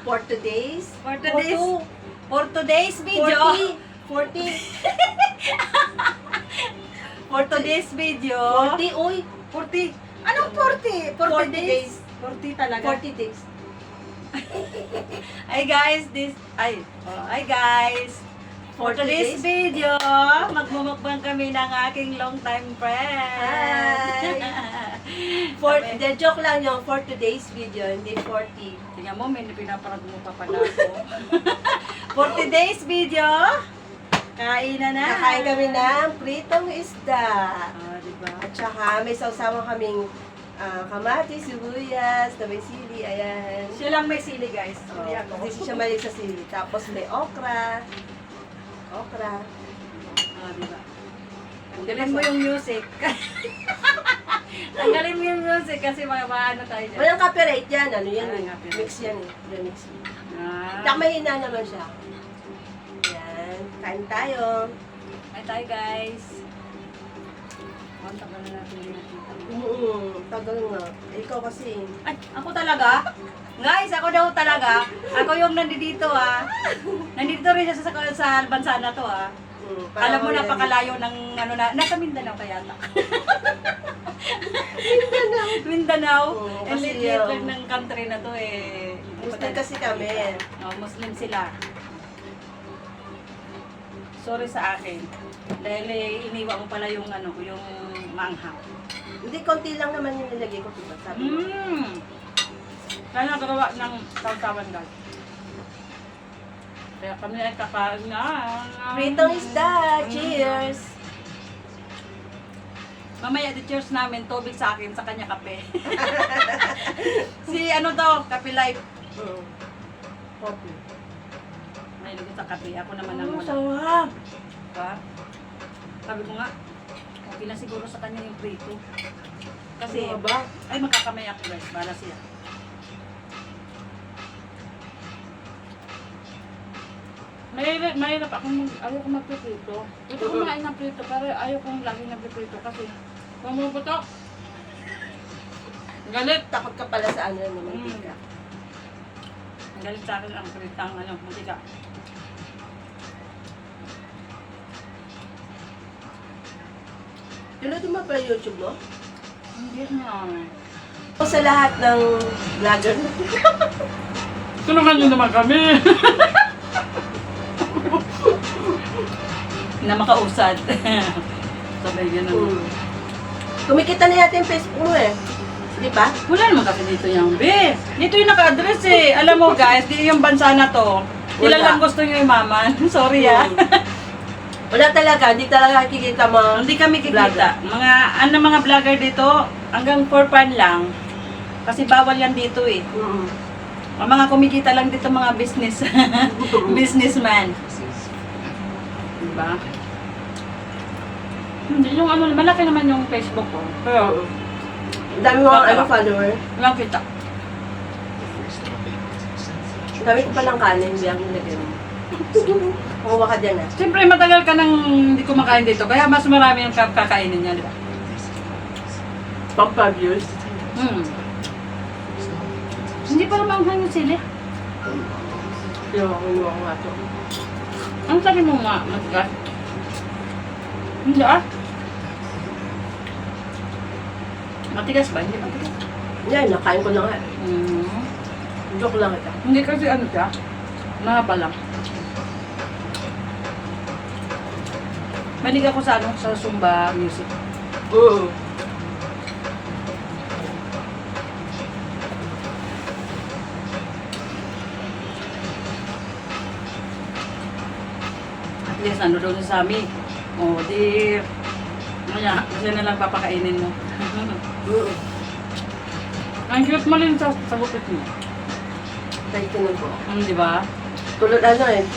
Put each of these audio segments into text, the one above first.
For today's... For today's video. 40. For today's video. 40, uy. 40. Anong 40? 40 days. 40 talaga. 40 days. Hi guys, hi guys. For today's video, magmumukbang kami ng aking long time friend. The joke lang yung for today's video, hindi 40. Tingnan mo, may pinaparag mo pa pala ako. For today's video, kain na. Kakain kami ng pritong isda. Diba? At saka may sausawa kaming kamatis, sibuyas, na may sili, ayan. Siya lang may sili guys. Oh, Hindi ako. hindi siya mali sa sili. Tapos may okra. Diba? Tanggalin mo yung music. Tanggalin mo yung music kasi maano tayo dyan. Walang copyright yan. Ano yan? Walang copyright. Mix yan eh. Remix. Ah. Tsaka mahina naman siya. Ayan. Kain tayo. Hi tayo guys. Tagal na natin yung nakita. Tagal nga. Ikaw kasi. Ay, ako talaga? Guys, ako daw talaga. Ako yung nandito Nandito rin siya sa bansa na to Alam mo, napakalayo ng nasa Mindanao kaya ata. Mindanao. And liit lang ng country na to Muslim kasi kami. Muslim sila. Sorry sa akin. Dahil iniwan ko pala yung yung maanghang. Hindi, konti lang naman yung nilagay ko, diba? Sabi mo. Kaya nagawa ng tawtawan guys. Kaya kami ay kakain na. Pritong isda! Cheers! Mamaya di-cheers namin, tubig sa akin, sa kanya kape. Si Kape Life. Coffee. May lagay sa kape, ako naman ang wala. Sarap! Diba? Sabi ko nga, okay lang siguro sa kanya yung prito. Kasi, Ano ba? ay magkakamay ako guys, bala siya. Mahirap akong ayaw ko magpiprito. Ito kumain ng prito, pero ayaw kong lagi nagpiprito kasi pumuputok. Galit. Takot ka pala sa ano naman, tika. Galit sa akin ang pritang mantika. Pinuto mo pa yung YouTube mo? Hindi na. Sa lahat ng vlogger. Tulungan nyo naman kami. Na makausad. Sabay ganun. Kumikita na natin yung Facebook mo Di ba? Wala naman kasi dito yung be. Dito yung naka-address Alam mo guys, di yung bansa na to. Ilan lang gusto nyo imaman. Sorry Wala talaga, hindi talaga kikita mo. Hindi kami kikita. Mga vlogger dito, hanggang for fun lang. Kasi bawal yan dito Ang mga kumikita lang dito mga business. Businessman. Diba? Hindi yung malaki naman yung Facebook ko. Pero, Ang dami mga follower. walang kita. Ang dami ko palang kanin, hindi ako nilagyan mo. Kumuha ka dyan Siyempre, matagal ka nang hindi kumakain dito, kaya mas marami ang kakainin niya, di ba? Pang-views. Hindi pa naman yung sili. Yung ko nga ito. Ang sabi mo nga, matigas? Hindi Matigas ba? Hindi matigas. Yan, nakain ko na nga. Joke lang ito. Hindi kasi siya, mahaba lang. Malig ako sa Zumba music. At least doon sa amin. Di... Siya na lang papakainin mo. Ang cute mo rin sa gupit mo. Thank you po. Di ba? Tulad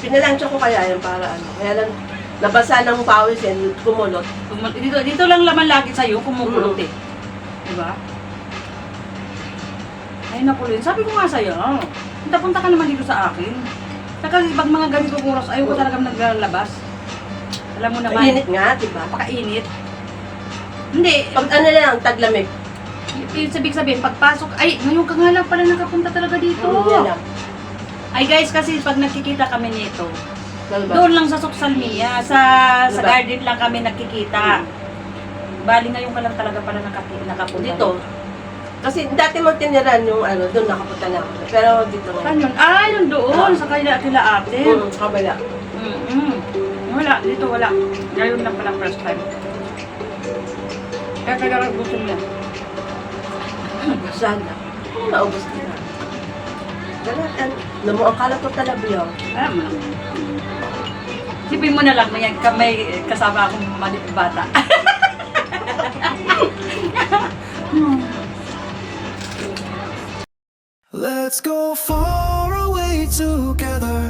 pinalansya ko kaya yan para Kaya lang, nabasa ng pawis yan, kumulot. Dito lang laman lagi sa'yo, kumukulot Diba? Ay nakulin, sabi ko nga sa'yo, punta ka naman dito sa akin. Kasi pag mga ganitong oras, ayaw ko talagang naglalabas. Alam mo naman. Init nga, diba? Pakainit. Hindi. Pag lang, taglamig. Sabihin, pagpasok, ay, ngayon ka nga lang pala nakapunta talaga dito. Yan lang. Ay guys, kasi pag nakikita kami nito, Ano ba? doon lang sa Suxalmia, sa Diba? garden lang kami nakikita. Bali ngayon ka lang talaga pala nakapunta. Dito. Kasi dati mo tiniran yung ano, doon nakapunta na ako. Pero dito nga. Saan yun? Ah, yun doon, sa kila ate. Kabala. Wala, dito wala. Ngayon lang pala first time. Kaya kailangan gusto niya. Sana. Naubos ko na. Galat, ang kalat ko talaga yun. Alam mo lang. Sipin mo na lang, may kasama akong maliit bata. Let's go far away together,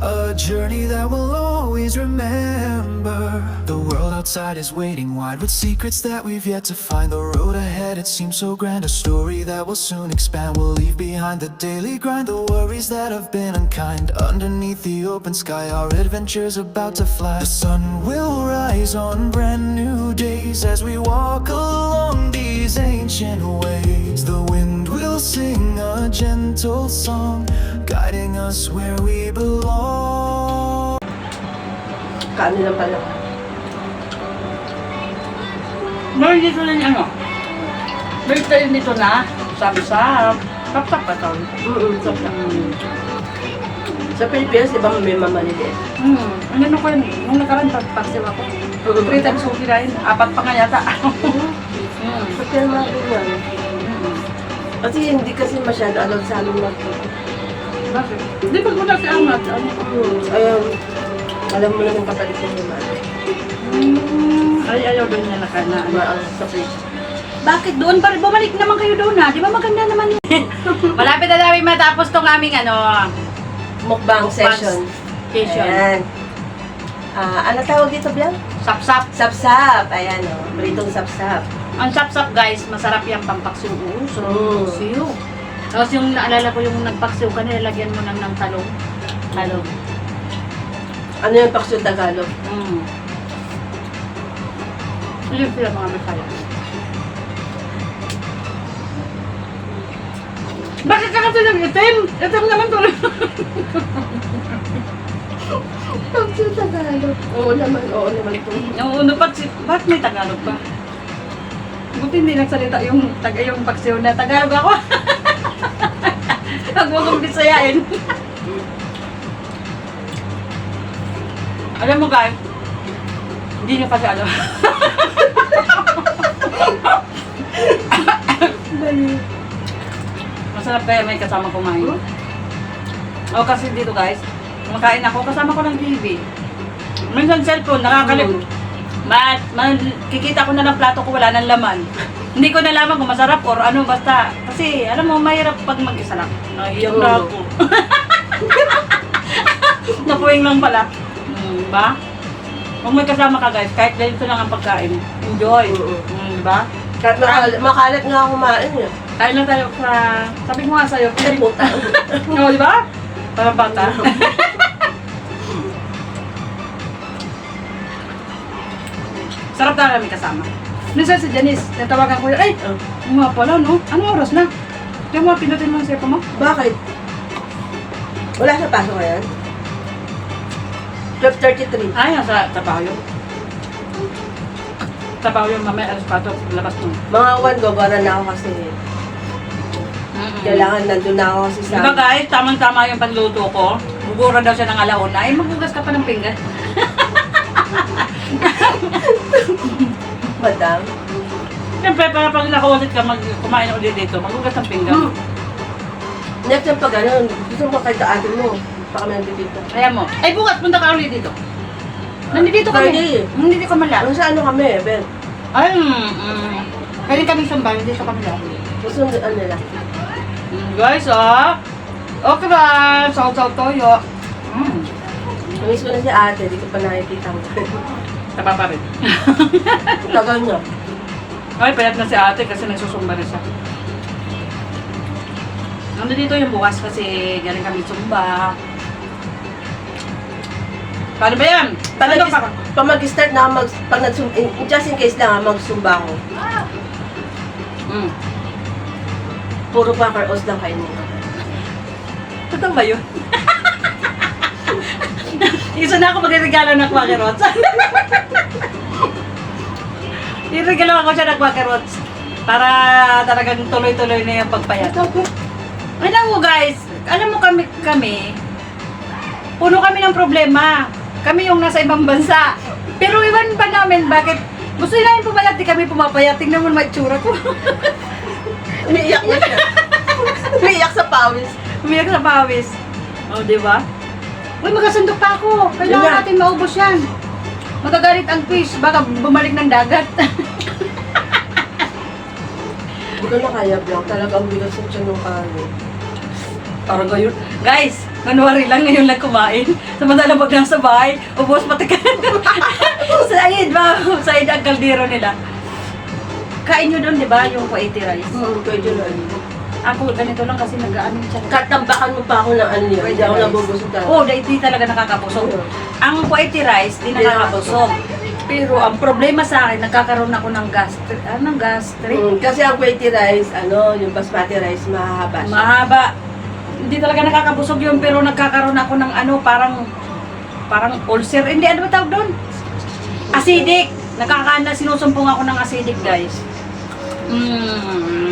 a journey that we'll always remember. The world outside is waiting wide with secrets that we've yet to find. The road ahead, it seems so grand, a story that will soon expand. We'll leave behind the daily grind, the worries that have been unkind. Underneath the open sky, our adventure's about to fly. The sun will rise on brand new days as we walk along these ancient ways. The wind will sing a gentle song, guiding us where we belong. Kaano lang pala. Meron dito na yung ano. Meron tayo dito na. Sabi-sab. Tap-tap pa tawag. Sobra. Sa Pilipinas, di ba may mamaliliit? Ano ko yun? Nung nakaraan, pagpagsiw ako. 3 times ko kirain. 4 pa nga yata. Sa kaya mga ganyan. Kasi hindi kasi masyado alam sa amin magkita. Bakit? Hindi pag muna si Amat. Ayun. Alam mo na ng kapatid ko yung mali. Ay, ayaw doon niya nakana. Maang sa place. Bakit doon? Bumalik naman kayo doon ha. Di ba maganda naman yun? Malapit na namin matapos tong aming Mukbang session. session. Ayan. Ano tawag dito, Bian? Sap-sap. Sapsap. Ayan o. Britong sapsap. Ang sap-sap guys, masarap yung pampaksiw. Paksiw. Tapos yung naalala ko yung nagpaksiw ka, nilalagyan mo ng talong. Talong. Ano yung paksyo Tagalog? Yun sila mga Bisaya. Bakit ka kasi nag-itim? Itim naman to. Paksyo Tagalog. Oo naman ito. Yung bakit may Tagalog pa? Buti hindi nagsalita yung paksiw na Tagalog ako. Huwag mo kong Bisayain. Alam mo guys, hindi nyo kasi alam. Masarap kaya may kasama kumain. O kasi dito guys, kumakain ako, kasama ko ng TV. Minsan cellphone, kikita ko na ng plato ko, wala ng laman. Hindi ko nalaman kung masarap or ano, basta. Kasi alam mo, mahirap pag mag-isa lang. Nahiyang na ako. Napuwing lang pala. Diba? Kung may kasama ka guys, kahit ganito lang ang pagkain, enjoy. Diba? Kahit makalat nga ako kumain eh. Kain lang tayo sa, sabi ko nga sa'yo, Ay, puta. Oo, diba? Parang bata. Sarap na kami kasama. Minsan si Janice, natawagan ko yun, ay, nga pala no, anong oras na? Kaya mo, pinutin mo ang cellphone mo? Bakit? Wala sa pasok ngayon? 12:33. Ay, sa trabaho yun. Trabaho yun, mamaya alas 4, labas mo. Mga 1, gagawin na ako kasi. Kailangan nandun na ako kasi sa... Diba guys, tamang-tama yung panluto ko. Bugura daw siya ng alauna. Ay, maghugas ka pa ng pinggan. Madam. Siyempre, para pag nakaulit ka, kumain ulit dito, maghugas ng pinggan. Next time pag ano, gusto mo kahit ate mo. Pa kami nandito. Kaya mo. Ay, bukas, punta ka ulit dito. Nandito kami. Friday. Nandito ka mala. Ano sa ano kami, Ben? Ay, kaya kami sambal, dito kami lang. Gusto mo ano nila? Guys, okay ba? Saw-saw toyo. Namiss ko na si ate, di ko pa nakikita mo. Tapa pa rin. Tagal niya. Ay, payat na si ate kasi nagsusumba rin siya. Nandito yung bukas kasi galing kami sumba. Paano ba yan? Pag mag-start na ako, just in case lang magsumba ako. Puro pa karos lang kainin ko. Totoo ba yun? Isa na ako magregalo ng Quakerots. Iregalo ako siya ng Quakerots para talagang tuloy-tuloy na yung pagpayat. Alam mo guys, alam mo kami, puno kami ng problema. Kami yung nasa ibang bansa. Pero iwan pa namin bakit gusto namin pumayat, di kami pumapayat. Tingnan mo naman itsura ko. Umiiyak na siya. Umiiyak sa pawis. Umiyak sa pawis. O, di ba? Uy, magkasundok pa ako. Kailangan Yun na. natin maubos yan. Magagalit ang fish. Baka bumalik ng dagat. Hindi ko na kaya, Blanc. Talagang bigas ng tiyan ng kanin. Parang ngayon. Guys, January lang ngayon lang kumain. Samantala pag nasa bahay, ubos pati ka. Said ba? Said ang kaldero nila. Kain nyo doon, di ba? Yung 480 rice. Pwede na. Ako, ganito lang kasi nag-ano siya. Katambakan mo pa ako ng ano yun. Hindi ako nabubusog talaga. Oo, di talaga nakakabusog. Ang 480 rice, di nakakabusog. Pero ang problema sa akin, nagkakaroon ako ng gastric. Anong gastric? Kasi ang quality rice, yung basmati rice, mahaba siya. Mahaba. Hindi talaga nakakabusog yun, pero nagkakaroon ako ng parang ulcer. Hindi, ano ba tawag doon? Acidic. Sinusumpong ako ng acidic, guys.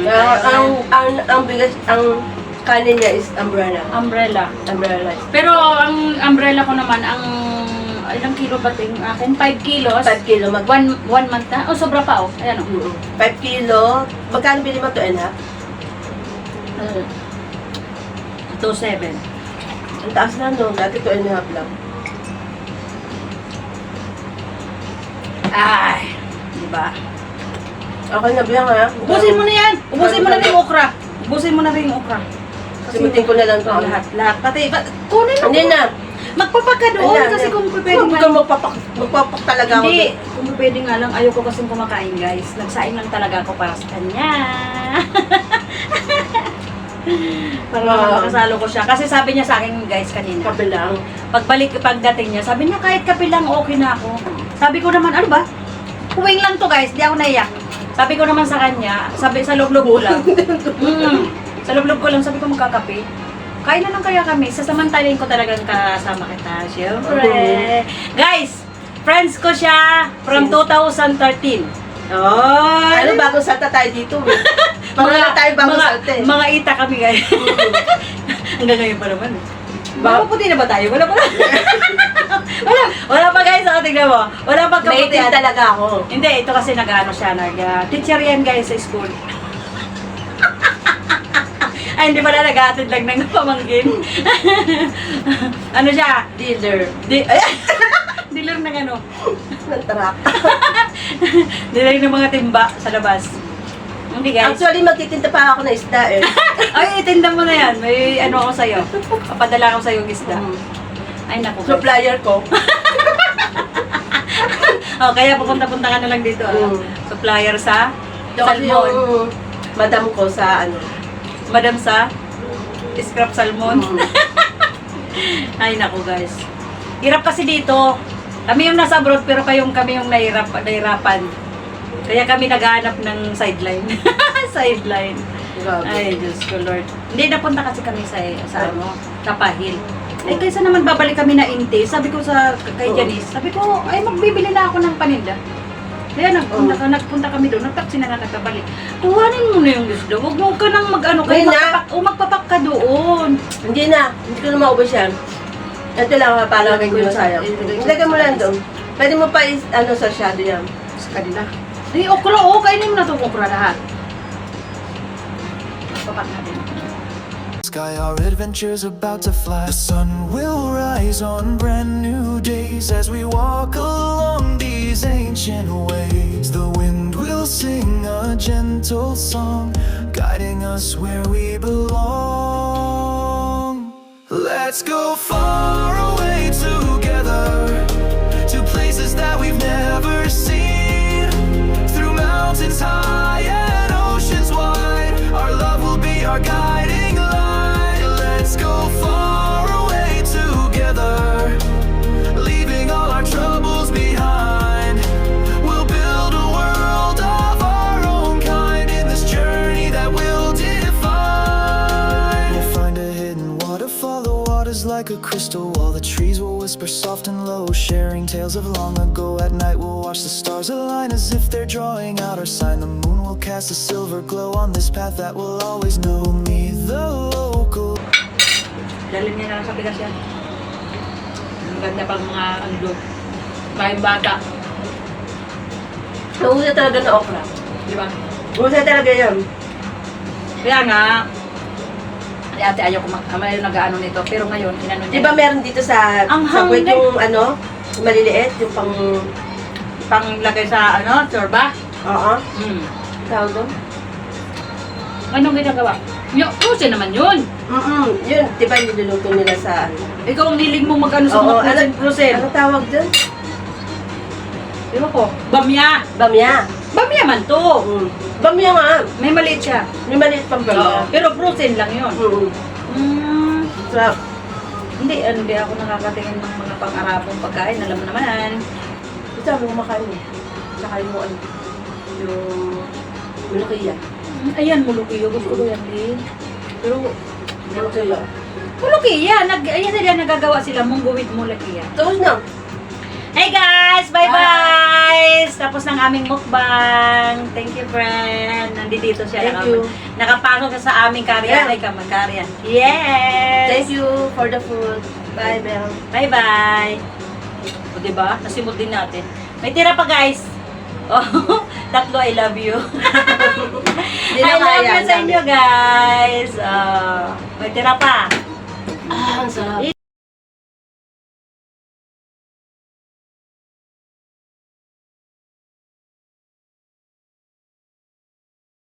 Ang bigas, ang kanin niya is umbrella. Umbrella. Umbrella rice. Pero ang umbrella ko naman, ilang kilo ba ito yung akin? 5 kilos. 5 kilo. One month na? Oh, sobra pa oh. Ayan oh. 5 kilo. Magkano bili mo 2.5? 2.7. Ang taas na no. Dati 2.5 lang. Ay, di ba? Okay na bilang ha. Ubusin mo na yan. Ubusin mo na rin yung okra. Ubusin mo na rin yung okra. Simutin ko na lang ito. Lahat. Pati, kunin mo. Hindi na. Magpapak ka doon kasi kung pwede Huwag nga. kang magpapak talaga ako. Hindi, kung pwede nga lang, ayoko kasing kumakain guys. Nagsaing lang talaga ako para sa kanya. Para makasalo ko siya. Kasi sabi niya sa akin guys kanina. Kape lang. Pagdating niya, sabi niya kahit kape lang okay na ako. Sabi ko naman, ano ba? Huwing lang to guys, di ako naiyak. Sabi ko naman sa kanya, sabi sa loob-loob ko lang. Sa loob-loob ko lang, sabi ko magkakape. Kain na lang kaya kami. Sasamantalin ko talagang kasama kita. Siyempre. Guys, friends ko siya from 2013. Oh, Ano bagong salta tayo dito? Mga tayo bagong salta eh. Mga ita kami guys. Hanggang ngayon pa naman eh. Baka puti na ba tayo? Wala pa. wala pa guys. Ako tignan mo. Wala pa Native kaputihan. talaga ako. Hindi, ito kasi nag-ano siya. Teacher yan guys sa school. Ay, hindi pala nag-aatid lang ng pamangkin. Ano siya? Dealer. Dealer ng ano? Ng truck. Dealer ng mga timba sa labas. Hindi guys. Actually, magtitinda pa ako ng isda eh. Ay, itinda mo na yan. May ano ako sa'yo. Papadala ko sa'yo yung isda. Ay, naku. guys. Supplier ko. Oh, kaya pupunta-punta ka na lang dito. Supplier sa Kasi salmon. yung madam ko sa Madam sa scrap salmon. Ay, naku guys. Hirap kasi dito. Kami yung nasa abroad pero kami yung nahirapan. Kaya kami naghahanap ng sideline. Sideline. Grabe. Ay, Diyos ko Lord. Hindi, napunta kasi kami sa Tapahil. Eh, kaysa naman babalik kami na Inte. Sabi ko kay Janice, sabi ko, ay magbibili na ako ng paninda. Kaya nagpunta kami doon, nagtaksi na nagkabalik. Kuhanin mo na yung isda. Huwag ka nang mag-ano kayo. Magpapak ka doon. Hindi ko na maubos yan. Ito lang, palagay ko yung sayang. Ilagay mo lang doon. Pwede mo pa sa shadow yan. Sa kanila. Ay, okra, kainin mo na itong okra lahat. Magpapak natin. Sky, our adventure's about to fly. The sun will rise on brand new days as we walk along these ancient ways. The wind will sing a gentle song, guiding us where we belong. Let's go far away together, to places that we've never seen. Through mountains high and oceans wide, our love will be our guiding light. Let's go far away together, leaving all our troubles behind. We'll build a world of our own kind in this journey that we'll define. We'll find a hidden waterfall water's like a crystal while the trees will whisper soft and low, sharing tales of long ago. At night we'll watch the stars align as if they're drawing out our sign. The moon will cast a silver glow on this path that will always know me, the local. Dalhin niya na lang sa bigas yan. Ang ganda pang mga ano doon. Kahit bata. Nausa talaga na okra. Di ba? Nausa talaga yan. Kaya nga, ate ayaw ko ayaw nag-ano nito. Pero ngayon, inano niya. Di ba meron dito sa Ang Kuwait hangin. yung ano, maliliit, yung pang... Panglagay sa ano, sorba? Oo. Tawag doon? Anong ginagawa? Yung frozen naman yun. Yun, di ba niluluto nila sa ano? Ikaw ang nilig mo mag-ano sa Oo, mga frozen. Ano tawag doon? Di ba ko? Bamya. Bamya. Bamya man to. Bamya nga. May maliit siya. May maliit pang bamya. Pero frozen lang yun. Sarap. Hindi ako nakakatingin ng mga pang-arabong pagkain. Alam mo naman. Ito, may kumakain eh. Tsaka yung ano, yung mulukiya. Ayan, mulukiyo. Gusto ko yan din. Pero, Mulukiya. mulukiya. Ayan sila, nagagawa sila. Munggo with mulukiya. Tapos na. Hey guys! Bye-bye! Tapos ng aming mukbang. Thank you, friend. Nandito siya. Thank you. Nakapasok na sa aming karyan. Yeah. Ay, kamag-karyan. Yes! Thank you for the food. Bye, Belle. Bye-bye! O, diba? Nasimot din natin. May tira pa, guys. Oh, tatlo, I love you. Hindi I na love kaya, you sa inyo, guys. May tira pa. Ah, ang sarap.